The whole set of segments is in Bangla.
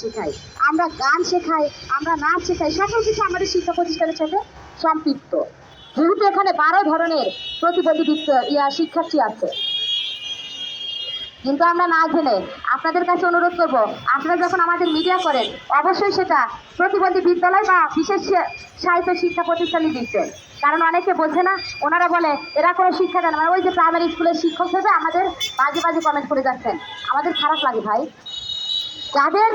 শেখাই, আমরা গান শেখাই, আমরা নাচ শেখাই, সকল কিছু আমাদের শিক্ষা প্রতিষ্ঠানের সাথে সম্পৃক্ত। যেহেতু এখানে 12 ধরনের প্রতিবন্ধী শিক্ষার্থী আছে, কিন্তু আমরা না জেনে আপনাদের কাছে অনুরোধ করব, আপনারা যখন আমাদের মিডিয়া করেন অবশ্যই সেটা প্রতিবন্ধী বিদ্যালয় বা বিশেষ সাহিত্য শিক্ষা প্রতিষ্ঠানে দিচ্ছেন। কারণ অনেকে বোঝে না, ওনারা বলে এরা কোনো শিক্ষা দেন না, ওই যে প্রাইমারি স্কুলের শিক্ষক ভেবে আমাদের বাজে বাজে কমেন্ট করে যাচ্ছেন। আমাদের খারাপ লাগে ভাই। যাদের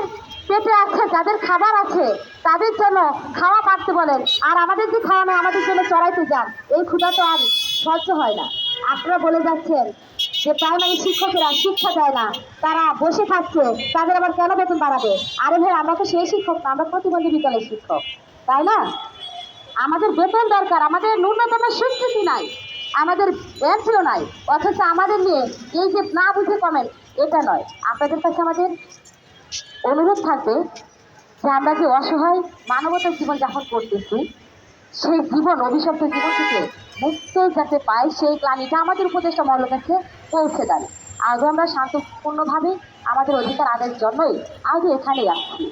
পেটে আছে, যাদের খাবার আছে, তাদের জন্য খাওয়া বাড়তে বলেন, আর আমাদের যে খাওয়া নেই আমাদের জন্য চড়াইতে যান, এই ক্ষুধা তো আর সহ্য হয় না। আপনারা বলে যাচ্ছেন যে প্রাইমারি শিক্ষকেরা শিক্ষা দেয় না, তারা বসে থাকছে, তাদের আবার কেন বেতন বাড়াবে? আরে ভাই, আমরা তো সেই শিক্ষক না, আমরা প্রতিবন্ধী বিদ্যালয়ের শিক্ষক, তাই না? আমাদের বেতন দরকার, আমাদের ন্যূনতম স্বীকৃতি নাই, আমাদের এন্ট্রিও নাই, অথচ আমাদের নিয়ে এই যে না বুঝে কমেন্ট, এটা নয়। আপনাদের কাছে আমাদের অনুরোধ থাকবে যে আমরা যে অসহায় মানবতার জীবনযাপন করতেছি, সেই জীবন অভিশপ্ত জীবন থেকে মুক্ত যাতে পাই, সেই গ্লানিটা আমাদের উপদেষ্টা মহলের কাছে পৌঁছে দেন। আজও আমরা শান্তপূর্ণভাবে আমাদের অধিকার আদায়ের জন্যই আজও এখানেই আসছি।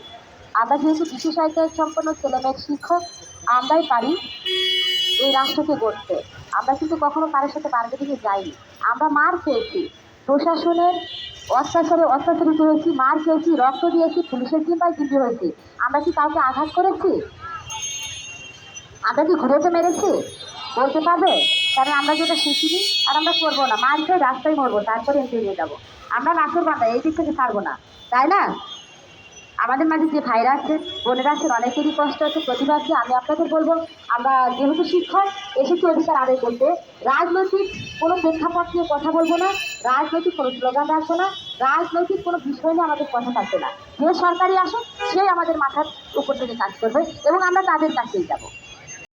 আমরা যেহেতু বিশেষ আয়তায় সম্পন্ন ছেলেমেয়ের শিক্ষক, আমরাই পারি এই রাষ্ট্রকে গড়তে। আমরা কিন্তু কখনো কারোর সাথে দিকে যাইনি। আমরা মার খেয়েছি, প্রশাসনের অত্যাচারিত হয়েছি, মার খেয়েছি, রক্ত দিয়েছি, পুলিশের জিম্মায় জিম্মি হয়েছি। আমরা কি কাউকে আঘাত করেছি? আমরা কি ঘুরেতে মেরেছি? বলতে পারবে? কারণ আমরা যেটা শিখিনি আর আমরা করবো না, মার খেয়ে রাস্তায় মরবো, তারপরে এগিয়ে নিয়ে যাবো। আমরা নাচের বান্ধা এই দিক থেকে ছাড়বো না, তাই না? আমাদের মাঝে যে ভাইরা আছে, বোনেরা আছেন, অনেকেরই কষ্ট আছে, প্রতিভা আছে। আমি আপনাদের বলবো, আমরা যেহেতু শিক্ষক এসেছি অধিকার আদায় করতে, রাজনৈতিক কোনো প্রেক্ষাপট নিয়ে কথা বলবো না, রাজনৈতিক কোনো স্লোগান রাখবো না, রাজনৈতিক কোনো বিষয় নিয়ে আমাদের কথা থাকবে না। যে সরকারি আসুক সেই আমাদের মাথার উপর থেকে কাজ করবে এবং আমরা তাদের কাছেই যাবো।